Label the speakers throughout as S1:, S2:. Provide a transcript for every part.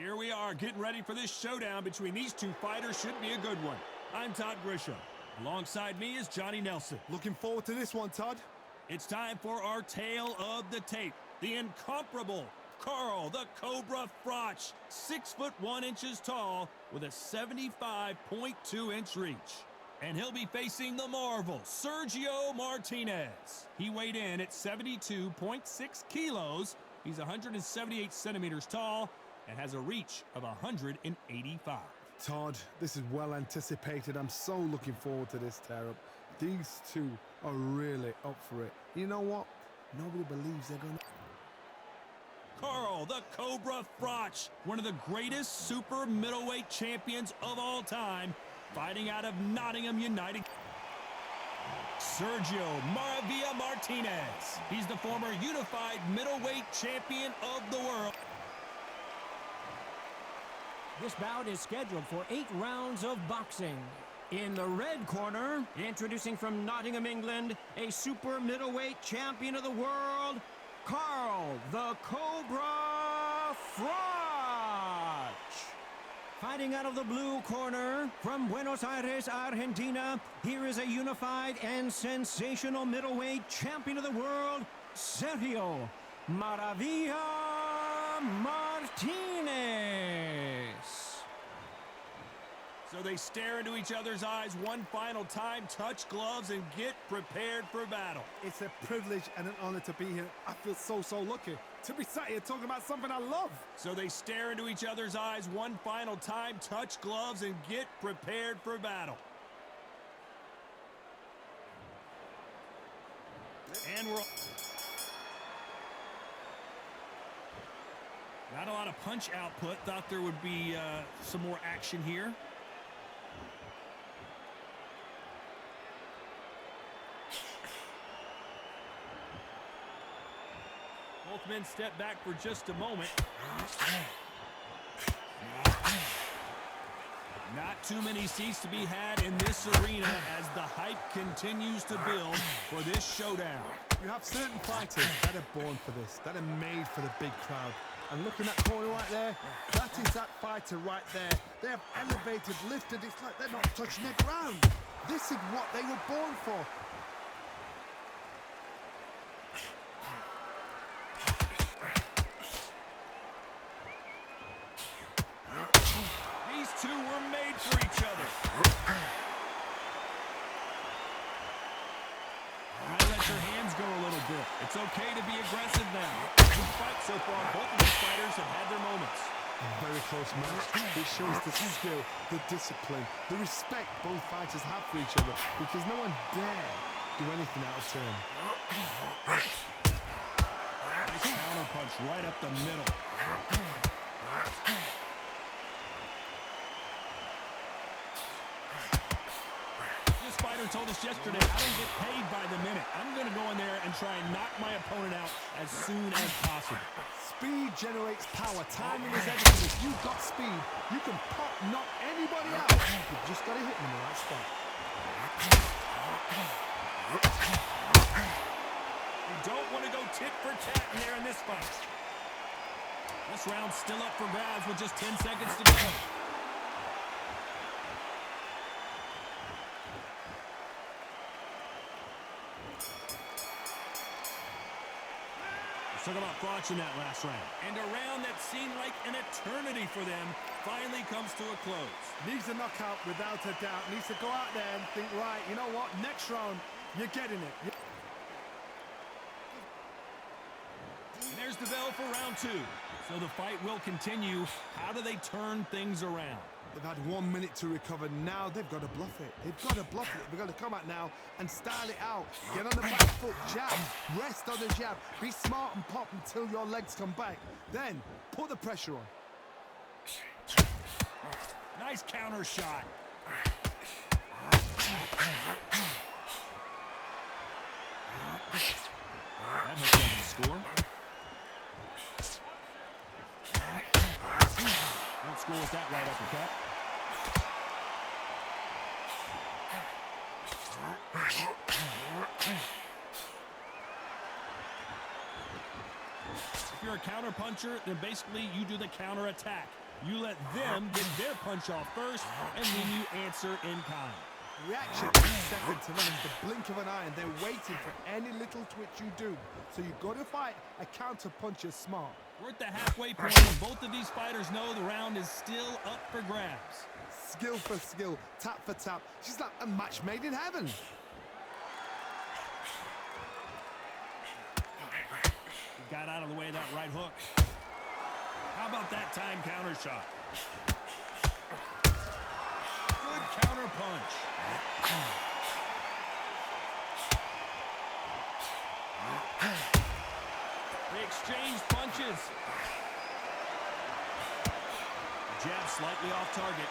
S1: Here we are, getting ready for this showdown between these two fighters. Should be a good one. I'm Todd Grisham. Alongside me is Johnny Nelson.
S2: Looking forward to this one, Todd.
S1: It's time for our tale of the tape. The incomparable Carl the Cobra Froch, 6'1" tall with a 75.2-inch reach. And he'll be facing the marvel, Sergio Martinez. He weighed in at 72.6 kilos. He's 178 centimeters tall and has a reach of 185.
S2: Todd, this is well anticipated. I'm so looking forward to this tear-up. These two are really up for it. You know what? Nobody believes they're gonna...
S1: Carl the Cobra Froch, one of the greatest super middleweight champions of all time, fighting out of Nottingham United. Sergio Maravilla Martinez. He's the former unified middleweight champion of the world.
S3: This bout is scheduled for 8 rounds of boxing. In the red corner, introducing from Nottingham, England, a super middleweight champion of the world, Carl the Cobra Froch. Fighting out of the blue corner, from Buenos Aires, Argentina, here is a unified and sensational middleweight champion of the world, Sergio Maravilla Martinez.
S1: So they stare into each other's eyes one final time, touch gloves, and get prepared for battle.
S2: It's a privilege and an honor to be here. I feel so lucky to be sat here talking about something I love.
S1: So they stare into each other's eyes one final time, touch gloves, and get prepared for battle. And we're... Not a lot of punch output. Thought there would be some more action here. Both men step back for just a moment. Not too many seats to be had in this arena as the hype continues to build for this showdown.
S2: You have certain fighters that are born for this, that are made for the big crowd. And looking at that corner right there, that is that fighter right there. They have elevated, lifted, it's like they're not touching the ground. This is what they were born for.
S1: These two were made for each other. Might let your hands go a little bit. It's okay to be aggressive now. Good fight so far. Both of these fighters have had their moments.
S2: A very close match. It shows the skill, the discipline, the respect both fighters have for each other, because no one dare do anything out of turn.
S1: Nice counter punch right up the middle. This fighter told us yesterday, I don't get paid by the minute. I'm going to go in there and try and knock my opponent out as soon as possible.
S2: Speed generates power. Timing is everything. If you've got speed, you can pop, knock anybody out. You've just got to hit them in the right spot.
S1: You don't want to go tit for tat in there in this fight. This round's still up for grabs with just 10 seconds to go. Let's talk about Froch in that last round. And a round that seemed like an eternity for them finally comes to a close.
S2: Needs a knockout without a doubt. Needs to go out there and think, right, you know what, next round, you're getting it.
S1: And there's the bell for round 2. So the fight will continue. How do they turn things around?
S2: They've had 1 minute to recover. Now they've got to bluff it. They've got to bluff it. They've got to come out now and style it out. Get on the back foot, jab, rest on the jab. Be smart and pop until your legs come back. Then put the pressure on.
S1: Nice counter shot. That makes sense to score. Don't score with that right uppercut. If you're a counter puncher, then basically you do the counter attack. You let them get their punch off first, and then you answer in kind.
S2: Reaction is second to none. The blink of an eye, and they're waiting for any little twitch you do. So you've got to fight a counter punch is smart.
S1: We're at the halfway point, and both of these fighters know the round is still up for grabs.
S2: Skill for skill, tap for tap. She's like a match made in heaven.
S1: Got out of the way of that right hook. How about that time counter shot? Good counter punch. They exchange punches. Jab slightly off target.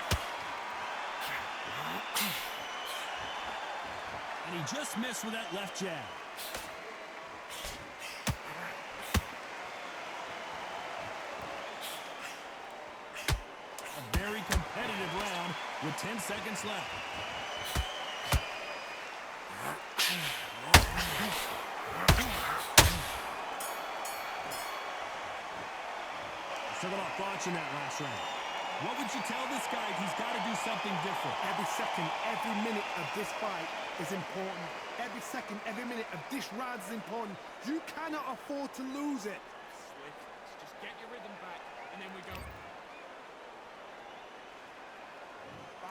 S1: And he just missed with that left jab. A very competitive round with 10 seconds left. Talk about Froch in that last round. What would you tell this guy? He's got to do something different.
S2: Every second, every minute of this fight is important. Every second, every minute of this round is important. You cannot afford to lose it.
S3: Slick. Just get your rhythm back, and then we go.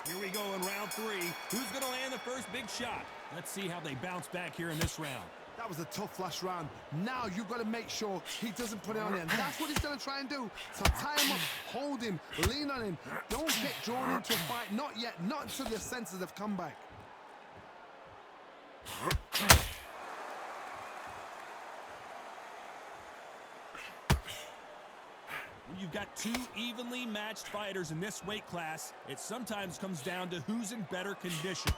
S1: Here we go in round 3. Who's going to land the first big shot? Let's see how they bounce back here in this round.
S2: That was a tough last round. Now you've got to make sure he doesn't put it on you. And that's what he's going to try and do. So tie him up, hold him, lean on him. Don't get drawn into a fight. Not yet. Not until your senses have come back.
S1: When you've got two evenly matched fighters in this weight class, it sometimes comes down to who's in better condition.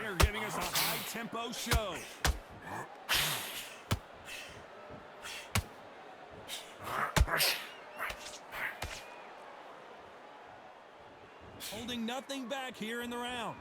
S1: They're giving us a high-tempo show. Holding nothing back here in the round.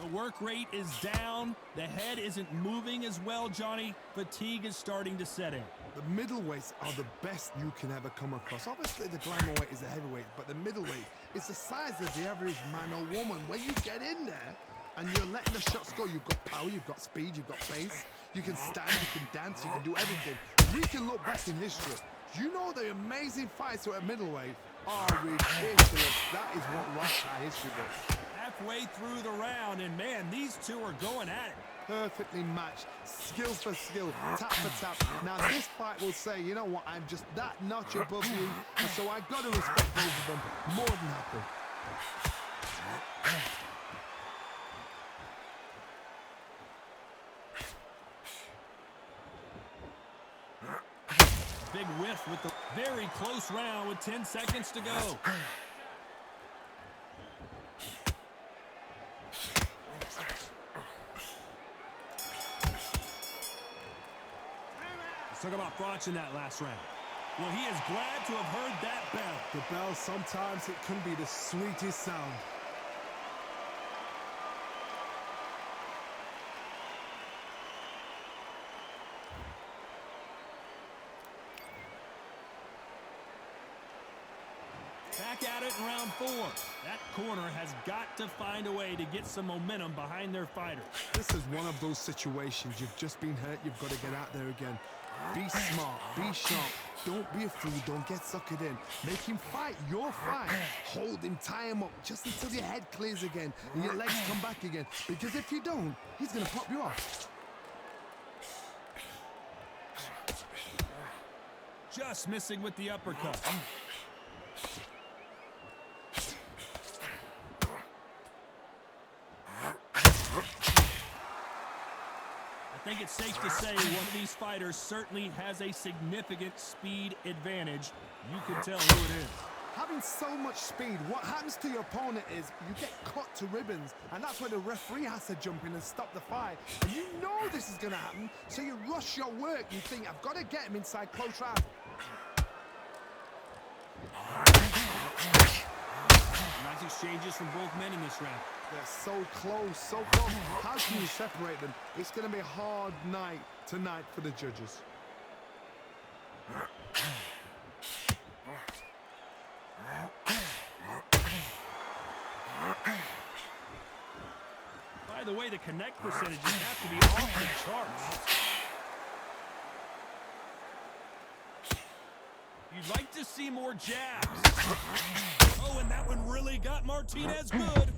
S1: The work rate is down. The head isn't moving as well, Johnny. Fatigue is starting to set in.
S2: The middleweights are the best you can ever come across. Obviously, the glamour weight is a heavyweight, but the middleweight is the size of the average man or woman. When you get in there and you're letting the shots go, you've got power, you've got speed, you've got pace. You can stand, you can dance, you can do everything. We can look back in history. You know the amazing fights at middleweight are ridiculous. That is what writes our history books.
S1: Halfway through the round, and man, these two are going at it.
S2: Perfectly matched, skill for skill, tap for tap. Now this fight will say, you know what, I'm just that notch above you, and so I've got to respect both of them more than happy.
S1: Big whiff with the very close round with 10 seconds to go. Let's talk about Froch in that last round. Well, he is glad to have heard that bell.
S2: The bell, sometimes it can be the sweetest sound.
S1: Back at it in round 4. That corner has got to find a way to get some momentum behind their fighters.
S2: This is one of those situations. You've just been hurt. You've got to get out there again. Be smart. Be sharp. Don't be a fool. Don't get suckered in. Make him fight your fight. Hold him. Tie him up just until your head clears again and your legs come back again. Because if you don't, he's going to pop you off.
S1: Just missing with the uppercut. I think it's safe to say one of these fighters certainly has a significant speed advantage. You can tell who it is.
S2: Having so much speed, what happens to your opponent is you get cut to ribbons, and that's where the referee has to jump in and stop the fight. And you know this is going to happen, so you rush your work. You think, I've got to get him inside close round.
S1: Nice punch exchanges from both men in this round.
S2: They're so close, so close. How can you separate them? It's going to be a hard night tonight for the judges.
S1: By the way, the connect percentages have to be off the charts. You'd like to see more jabs. Oh, and that one really got Martinez good.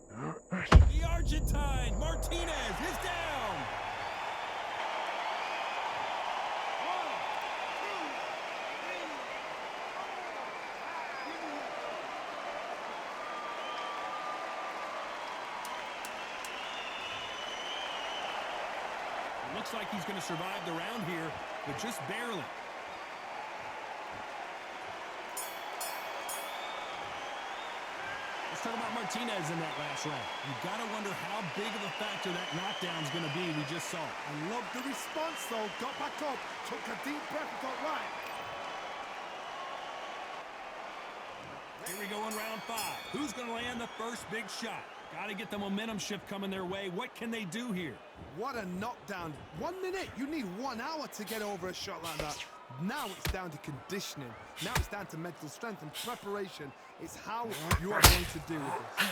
S1: The Argentine, Martinez, is down. 1, 2, 3. Looks like he's going to survive the round here, but just barely. Let's talk about Martinez in that last round. You've got to wonder how big of a factor that knockdown's going to be we just saw.
S2: I love the response, though. Got back up, took a deep breath, and thought, right.
S1: Here we go in round 5. Who's going to land the first big shot? Got to get the momentum shift coming their way. What can they do here?
S2: What a knockdown. 1 minute. You need 1 hour to get over a shot like that. Now it's down to conditioning. Now it's down to mental strength and preparation. It's how you are going to deal with this.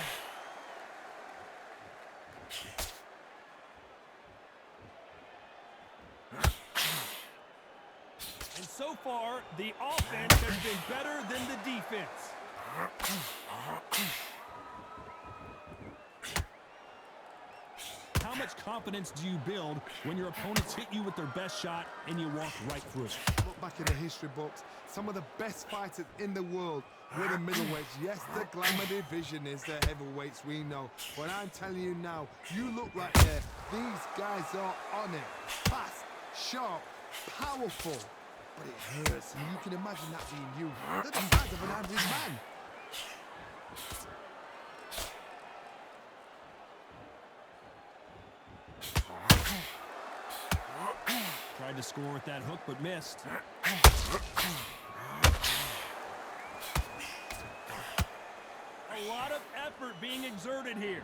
S1: And so far, the offense has been better than the defense. How much confidence do you build when your opponents hit you with their best shot and you walk right through it?
S2: Look back in the history books. Some of the best fighters in the world were the middleweights. Yes, the glamour division is the heavyweights, we know. But I'm telling you now, you look right there. These guys are on it. Fast, sharp, powerful. But it hurts, and you can imagine that being you. They're the size of an average man.
S1: Tried to score with that hook, but missed. A lot of effort being exerted here.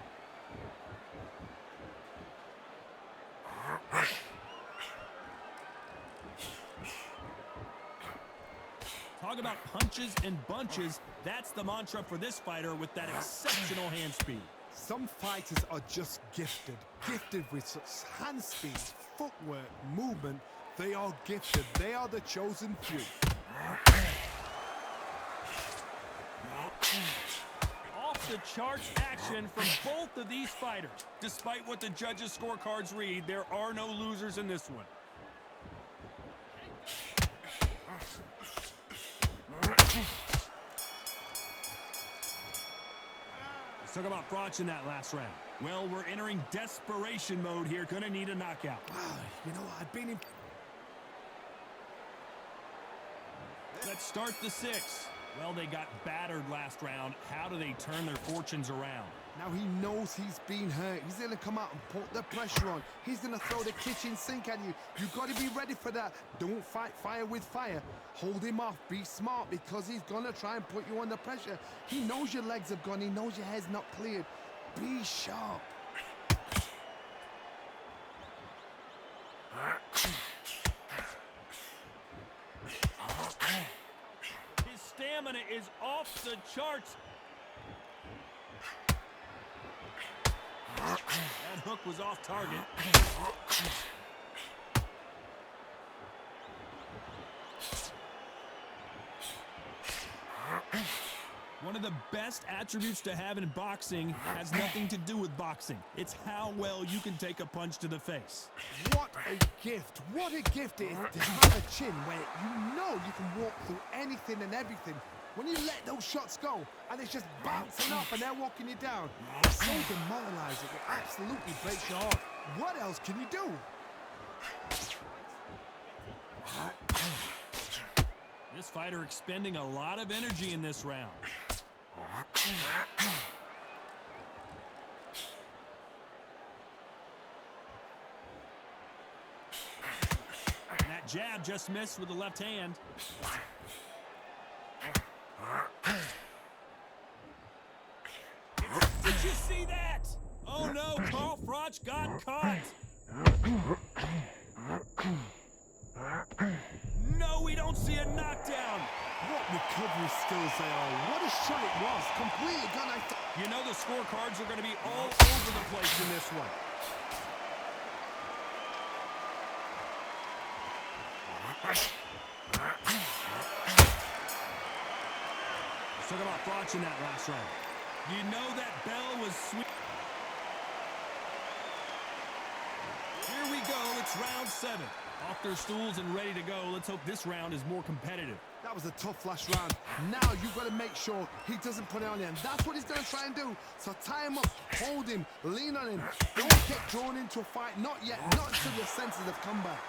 S1: Talk about punches and bunches. That's the mantra for this fighter with that exceptional hand speed.
S2: Some fighters are just gifted. Gifted with such hand speed, footwork, movement. They are gifted. They are the chosen few.
S1: Off the charts action from both of these fighters. Despite what the judges' scorecards read, there are no losers in this one. Let's talk about Froch in that last round. Well, we're entering desperation mode here. Gonna need a knockout.
S2: Wow, you know, I've been in...
S1: Let's start the 6th. Well, they got battered last round. How do they turn their fortunes around?
S2: Now he knows he's been hurt. He's going to come out and put the pressure on. He's going to throw the kitchen sink at you. You've got to be ready for that. Don't fight fire with fire. Hold him off. Be smart, because he's going to try and put you under pressure. He knows your legs have gone. He knows your head's not cleared. Be sharp.
S1: His stamina is off the charts. That hook was off target. One of the best attributes to have in boxing has nothing to do with boxing. It's how well you can take a punch to the face.
S2: What a gift. What a gift it is to have a chin where you know you can walk through anything and everything. When you let those shots go and it's just bouncing off and they're walking you down, it's so demoralizing. It absolutely breaks your heart. What else can you do?
S1: This fighter expending a lot of energy in this round. And that jab just missed with the left hand. you see that? Oh no, Froch got caught. No, we don't see a knockdown.
S2: What recovery skills they are. What a shot it was. Completely gone.
S1: You know the scorecards are going to be all over the place in this one. Let's talk about Froch in that last round. You know that bell was sweet. Here we go. It's round 7. Off their stools and ready to go. Let's hope this round is more competitive.
S2: That was a tough last round. Now you've got to make sure he doesn't put it on you. And that's what he's going to try and do. So tie him up, hold him, lean on him. Don't get drawn into a fight. Not yet. Not until your senses have come back.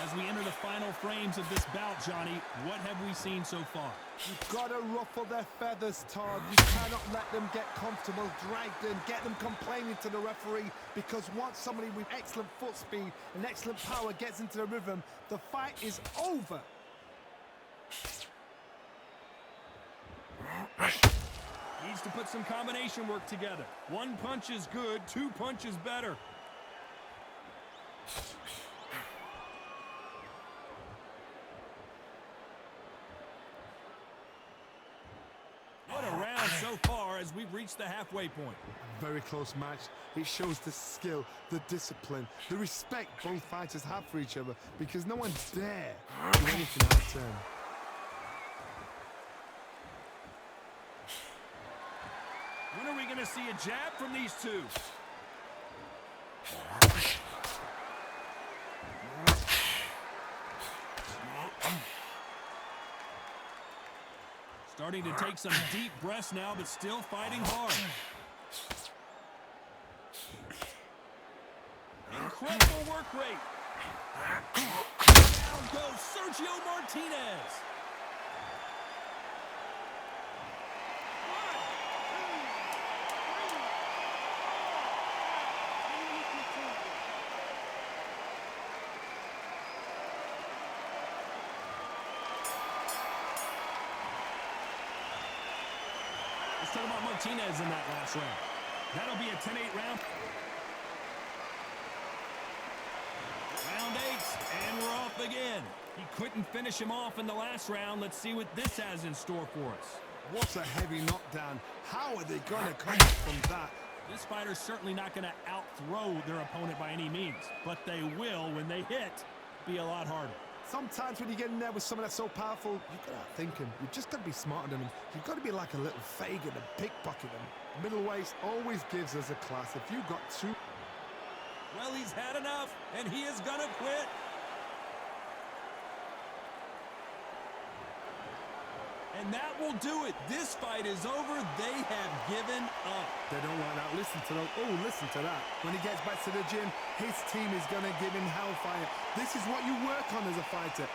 S1: As we enter the final frames of this bout, Johnny, what have we seen so far?
S2: You've got to ruffle their feathers, Todd. You cannot let them get comfortable, drag them, get them complaining to the referee, because once somebody with excellent foot speed and excellent power gets into the rhythm, the fight is over.
S1: Needs to put some combination work together. One punch is good, 2 punches better. What a round so far as we've reached the halfway point.
S2: Very close match. It shows the skill, the discipline, the respect both fighters have for each other, because no one dare do anything out of turn.
S1: When are we going to see a jab from these two? Starting to take some deep breaths now, but still fighting hard. Incredible work rate. Down goes Sergio Martinez. Let's talk about Martinez in that last round. That'll be a 10-8 round. Round 8, and we're off again. He couldn't finish him off in the last round. Let's see what this has in store for us.
S2: What a heavy knockdown. How are they going to come from that?
S1: This fighter's certainly not going to out-throw their opponent by any means, but they will, when they hit, be a lot harder.
S2: Sometimes when you get in there with someone that's so powerful, you've got to think him. You've just got to be smarter than him. You've got to be like a little Fagin and pickpocket him. Middleweight always gives us a class. If you've got 2...
S1: Well, he's had enough, and he is going to quit. And that will do it. This fight is over. They have given up.
S2: They don't like that. Listen to that. Oh, listen to that. When he gets back to the gym, his team is going to give him hellfire. This is what you work on as a fighter.